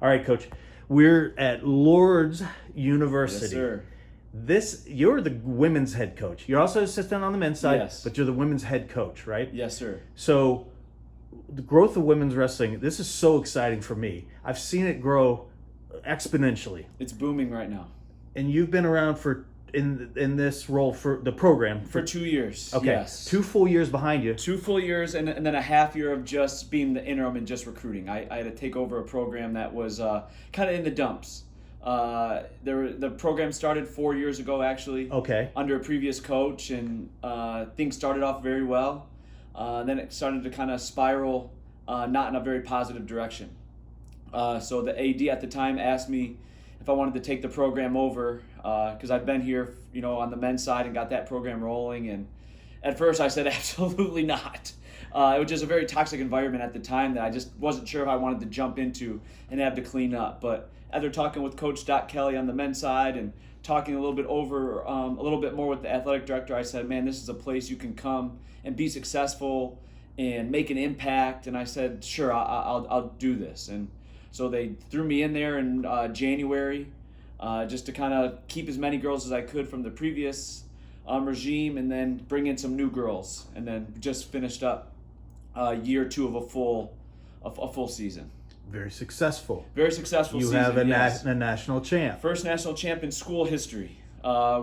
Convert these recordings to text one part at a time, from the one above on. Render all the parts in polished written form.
All right, Coach. We're at Lourdes University. Yes, sir. You're the women's head coach. You're also assistant on the men's side, Yes. but you're the women's head coach, right? Yes, sir. So the growth of women's wrestling, this is so exciting for me. I've seen it grow exponentially. It's booming right now. And you've been around in this role for the program For 2 years. okay, Yes. 2 full years behind you. 2 full years and then a half year of just being the interim and just recruiting. I had to take over a program that was kind of in the dumps. The program started 4 years ago, actually. Okay. Under a previous coach, and things started off very well. Then it started to kind of spiral, not in a very positive direction. So the AD at the time asked me if I wanted to take the program over, because I'd been here, on the men's side and got that program rolling. And at first I said absolutely not. It was just a very toxic environment at the time that I just wasn't sure if I wanted to jump into and have to clean up. But after talking with Coach Doc Kelly on the men's side and talking a little bit more with the athletic director, I said, man, this is a place you can come and be successful and make an impact. And I said, sure, I'll do this. And so they threw me in there in January, just to kind of keep as many girls as I could from the previous regime, and then bring in some new girls, and then just finished up year 2 of a full season. Very successful. Very successful You season. have a yes. national champ. First national champ in school history.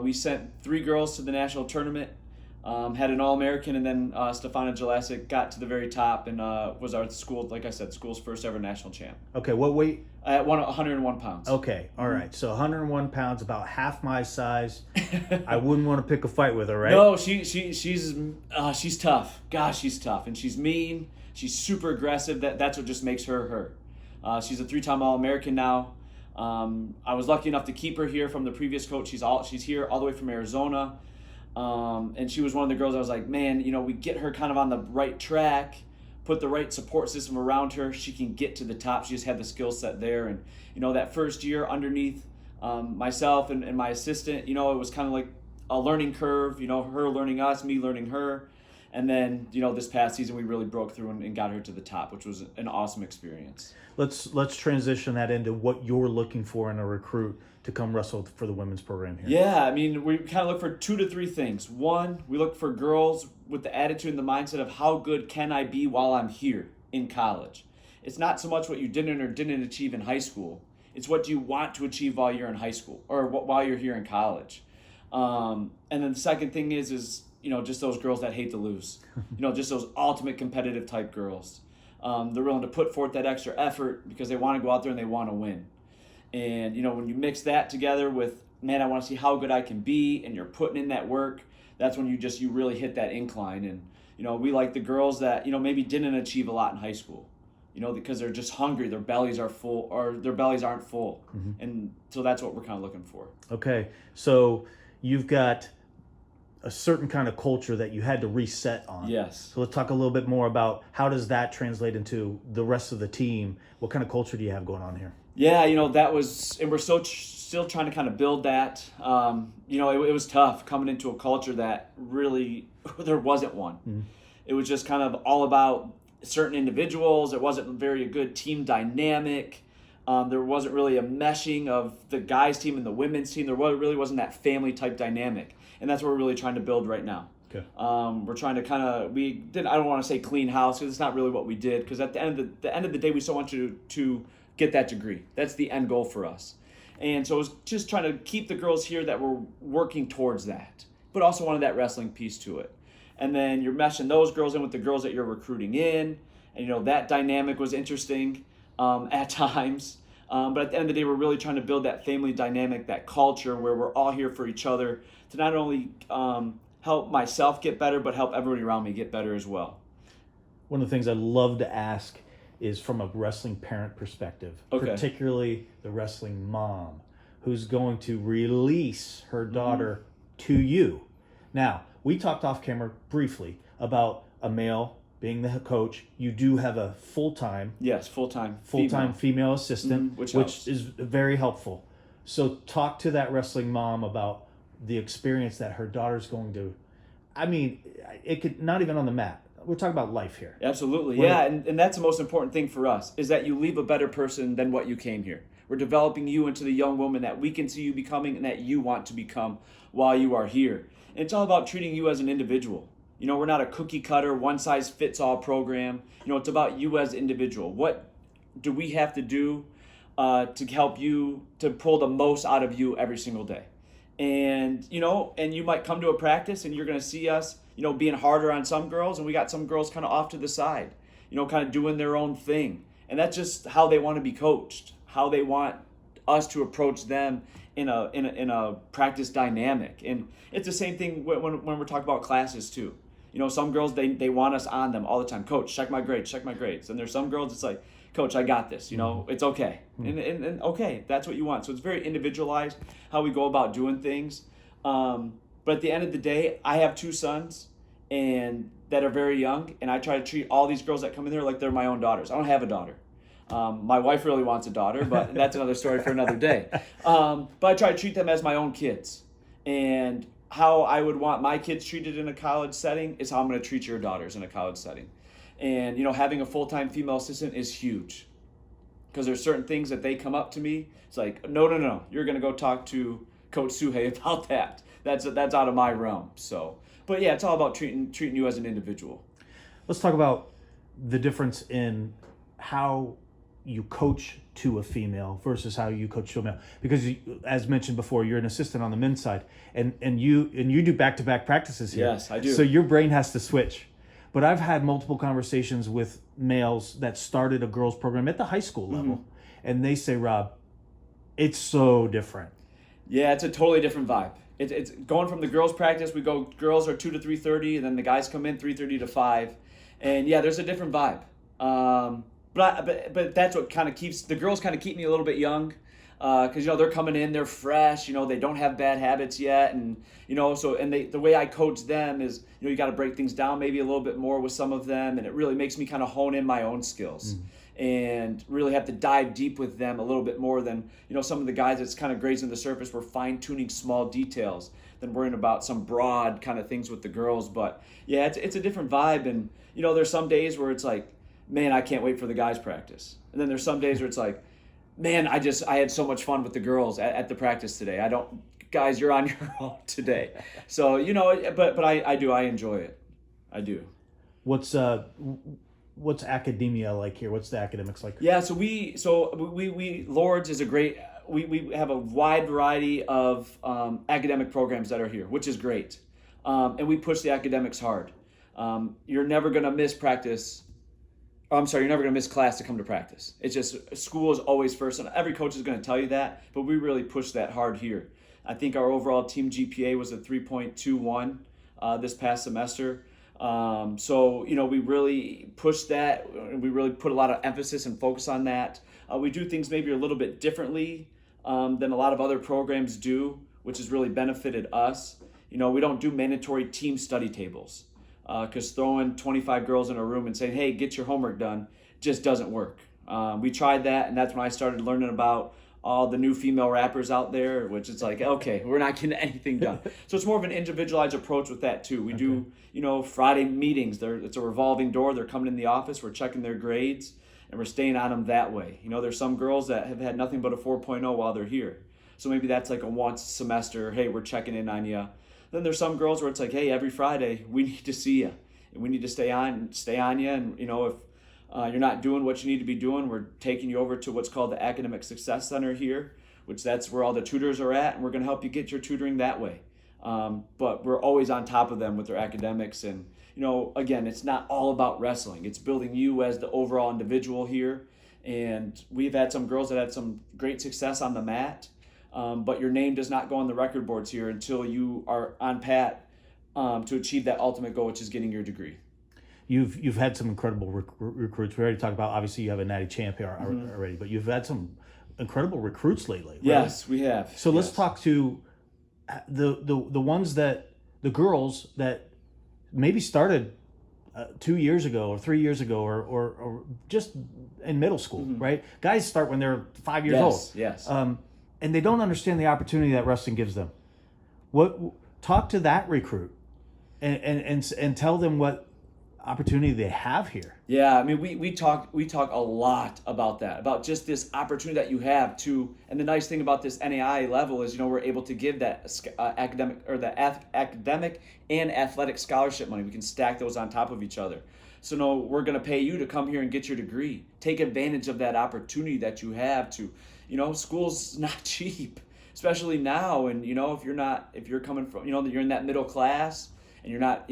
We sent 3 girls to the national tournament. Had an All-American, and then Stefana Jelasic got to the very top and was our school, like I said, school's first ever national champ. Okay, what weight? At 101 pounds. Okay, all right. So 101 pounds, about half my size. I wouldn't want to pick a fight with her, right? No, she's tough. Gosh, she's tough, and she's mean. She's super aggressive. That's what just makes her her. She's a 3-time All-American now. I was lucky enough to keep her here from the previous coach. She's here all the way from Arizona. And she was one of the girls I was like, man, we get her kind of on the right track, put the right support system around her, she can get to the top. She just had the skill set there. And, that first year underneath myself and my assistant, it was kind of like a learning curve, her learning us, me learning her. And then, this past season we really broke through and got her to the top, which was an awesome experience. Let's transition that into what you're looking for in a recruit to come wrestle for the women's program here. Yeah, I mean, we kind of look for 2 to 3 things. One, we look for girls with the attitude and the mindset of how good can I be while I'm here in college. It's not so much what you didn't or didn't achieve in high school. It's what do you want to achieve while you're in high school or while you're here in college. And then the second thing is just those girls that hate to lose. Just those ultimate competitive type girls. They're willing to put forth that extra effort because they want to go out there and they want to win. And, when you mix that together with, man, I want to see how good I can be, and you're putting in that work, that's when you really hit that incline. And, we like the girls that, maybe didn't achieve a lot in high school, because they're just hungry. Their bellies are full, or their bellies aren't full. Mm-hmm. And so that's what we're kind of looking for. Okay. So you've got a certain kind of culture that you had to reset on. Yes. So let's talk a little bit more about how does that translate into the rest of the team? What kind of culture do you have going on here? Yeah, that was, and we're still trying to kind of build that. It was tough coming into a culture that really, there wasn't one. Mm-hmm. It was just kind of all about certain individuals. It wasn't very a good team dynamic. There wasn't really a meshing of the guys' team and the women's team. There really wasn't that family type dynamic. And that's what we're really trying to build right now. Okay. We're trying to kind of, I don't want to say clean house, because it's not really what we did. Because at the end of the day, we still want you to get that degree. That's the end goal for us. And so it was just trying to keep the girls here that were working towards that, but also wanted that wrestling piece to it. And then you're meshing those girls in with the girls that you're recruiting in. And, that dynamic was interesting at times. But at the end of the day, we're really trying to build that family dynamic, that culture where we're all here for each other to not only help myself get better, but help everybody around me get better as well. One of the things I love to ask is from a wrestling parent perspective, particularly the wrestling mom who's going to release her daughter to you. Now, we talked off camera briefly about a male being the coach. You do have a full-time female assistant, which is very helpful. So talk to that wrestling mom about the experience that her daughter's going to, it could not even on the mat, we're talking about life here. Absolutely. Yeah, and that's the most important thing for us, is that you leave a better person than what you came here. We're developing you into the young woman that we can see you becoming and that you want to become while you are here. And it's all about treating you as an individual. We're not a cookie cutter, one size fits all program. It's about you as an individual. What do we have to do to help you to pull the most out of you every single day? And you might come to a practice and you're going to see us, being harder on some girls, and we got some girls kind of off to the side, kind of doing their own thing. And that's just how they want to be coached, how they want us to approach them in a practice dynamic. And it's the same thing when we're talking about classes too. Some girls, they want us on them all the time. Coach, check my grades. And there's some girls, it's like, Coach, I got this. It's okay. And okay, that's what you want. So it's very individualized how we go about doing things. But at the end of the day, I have 2 sons and that are very young, and I try to treat all these girls that come in there like they're my own daughters. I don't have a daughter. My wife really wants a daughter, but that's another story for another day. But I try to treat them as my own kids. And how I would want my kids treated in a college setting is how I'm going to treat your daughters in a college setting. And, having a full-time female assistant is huge, because there's certain things that they come up to me. It's like, no, you're going to go talk to Coach Suhei about that. That's out of my realm. So, but yeah, it's all about treating you as an individual. Let's talk about the difference in how you coach to a female versus how you coach to a male, because as mentioned before, you're an assistant on the men's side, and you do back-to-back practices here. Yes, I do. So your brain has to switch. But I've had multiple conversations with males that started a girls program at the high school level, and they say, Rob, it's so different. Yeah, it's a totally different vibe. It's going from the girls' practice. We go, girls are 2 to 3:30, and then the guys come in 3:30 to 5, and yeah, there's a different vibe. But that's what kind of keeps the girls kind of keep me a little bit young, because they're coming in, they're fresh, they don't have bad habits yet, and the way I coach them is you got to break things down maybe a little bit more with some of them, and it really makes me kind of hone in my own skills. And really have to dive deep with them a little bit more than some of the guys that's kind of grazing the surface. We're fine-tuning small details than worrying about some broad kind of things with the girls. But yeah, it's a different vibe, and there's some days where it's like, man, I can't wait for the guys' practice, and then there's some days where it's like, man, I had so much fun with the girls at the practice today. Guys, you're on your own today. So but I enjoy it. I do. What's academia like here? What's the academics like? Yeah, so we Lourdes is a great. We have a wide variety of academic programs that are here, which is great, and we push the academics hard. You're never gonna miss practice. You're never gonna miss class to come to practice. It's just school is always first, and every coach is gonna tell you that. But we really push that hard here. I think our overall team GPA was a 3.21 this past semester. So we really push that, and we really put a lot of emphasis and focus on that. We do things maybe a little bit differently than a lot of other programs do, which has really benefited us. We don't do mandatory team study tables, because throwing 25 girls in a room and saying, hey, get your homework done, just doesn't work. We tried that, and that's when I started learning about all the new female rappers out there, which is like, okay, we're not getting anything done. So it's more of an individualized approach with that too. We do, Friday meetings. It's a revolving door. They're coming in the office. We're checking their grades, and we're staying on them that way. There's some girls that have had nothing but a 4.0 while they're here. So maybe that's like a once a semester, hey, we're checking in on you. Then there's some girls where it's like, hey, every Friday we need to see you, and we need to stay on you. And if you're not doing what you need to be doing, we're taking you over to what's called the Academic Success Center here, that's where all the tutors are at, and we're going to help you get your tutoring that way. But we're always on top of them with their academics, and again, it's not all about wrestling. It's building you as the overall individual here. And we've had some girls that had some great success on the mat, but your name does not go on the record boards here until you are on pat to achieve that ultimate goal, which is getting your degree. You've had some incredible recruits. We already talked about, obviously you have a natty champ here already, but you've had some incredible recruits lately. Right? Yes, we have. So let's talk to the girls that maybe started 2 years ago or 3 years ago or just in middle school, right? Guys start when they're 5 years old. Yes. And they don't understand the opportunity that wrestling gives them. Talk to that recruit and tell them opportunity they have here. Yeah, I mean, we talk a lot about that, about just this opportunity that you have to. And the nice thing about this NAI level is, we're able to give that academic and athletic scholarship money. We can stack those on top of each other. So no, we're going to pay you to come here and get your degree. Take advantage of that opportunity that you have to. School's not cheap, especially now. And if you're coming from, you're in that middle class and you're not,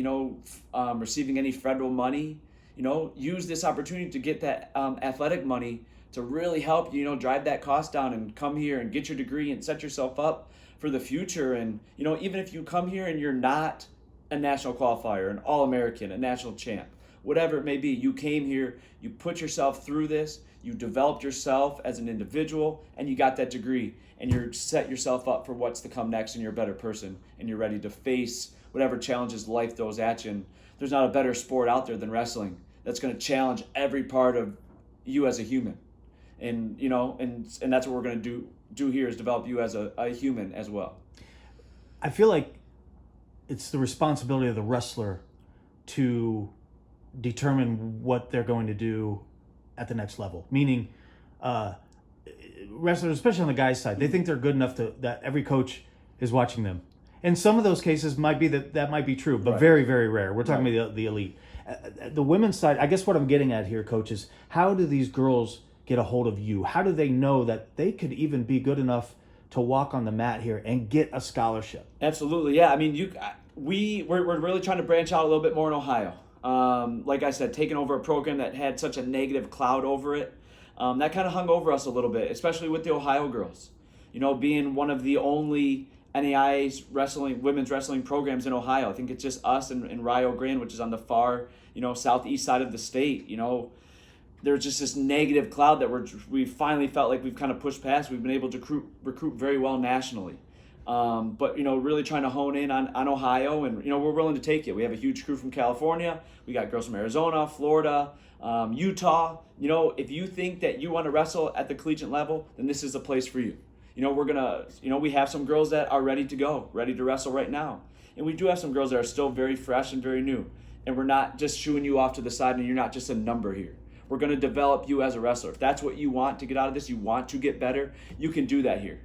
receiving any federal money, use this opportunity to get that athletic money to really help drive that cost down and come here and get your degree and set yourself up for the future. And even if you come here and you're not a national qualifier, an All-American, a national champ, whatever it may be, you came here, you put yourself through this, you developed yourself as an individual, and you got that degree, and you're set yourself up for what's to come next, and you're a better person, and you're ready to face whatever challenges life throws at you. And there's not a better sport out there than wrestling that's going to challenge every part of you as a human. And and that's what we're going to do here, is develop you as a human as well. I feel like it's the responsibility of the wrestler to determine what they're going to do at the next level. Meaning, wrestlers, especially on the guys' side, they think they're good enough that every coach is watching them. And some of those cases might be that might be true, but very, very rare. We're talking about the elite. The women's side, I guess what I'm getting at here, Coach, is how do these girls get a hold of you? How do they know that they could even be good enough to walk on the mat here and get a scholarship? Absolutely, yeah. I mean, we're really trying to branch out a little bit more in Ohio. Like I said, taking over a program that had such a negative cloud over it, that kind of hung over us a little bit, especially with the Ohio girls. Being one of the only NAIA's women's wrestling programs in Ohio. I think it's just us and Rio Grande, which is on the far, southeast side of the state. There's just this negative cloud that we finally felt like we've kind of pushed past. We've been able to recruit very well nationally. But really trying to hone in on Ohio, and we're willing to take it. We have a huge crew from California. We got girls from Arizona, Florida, Utah. If you think that you want to wrestle at the collegiate level, then this is a place for you. We're gonna, we have some girls that are ready to go, ready to wrestle right now, and we do have some girls that are still very fresh and very new. And we're not just shooing you off to the side, and you're not just a number here. We're gonna develop you as a wrestler. If that's what you want to get out of this, you want to get better, you can do that here.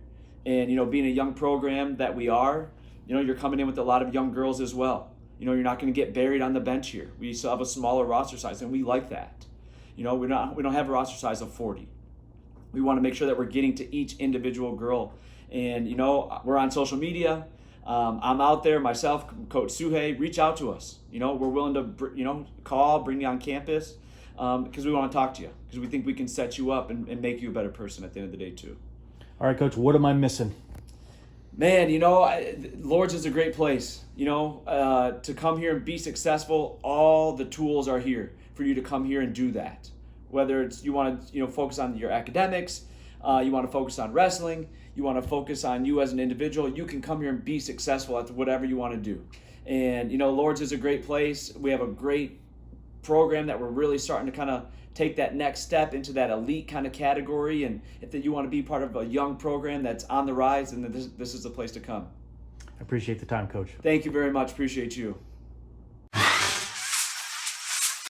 And, being a young program that we are, you're coming in with a lot of young girls as well. You're not going to get buried on the bench here. We still have a smaller roster size, and we like that. We don't have a roster size of 40. We want to make sure that we're getting to each individual girl. And, we're on social media. I'm out there myself, Coach Suhei. Reach out to us. We're willing to, call, bring you on campus, because we want to talk to you, because we think we can set you up and make you a better person at the end of the day, too. All right, Coach, what am I missing? Man, Lourdes is a great place. To come here and be successful, all the tools are here for you to come here and do that. Whether it's you want to focus on your academics, you want to focus on wrestling, you want to focus on you as an individual, you can come here and be successful at whatever you want to do. And, Lourdes is a great place. We have a great program that we're really starting to kind of take that next step into that elite kind of category. And if you want to be part of a young program that's on the rise, then this is the place to come. I appreciate the time, Coach. Thank you very much. Appreciate you.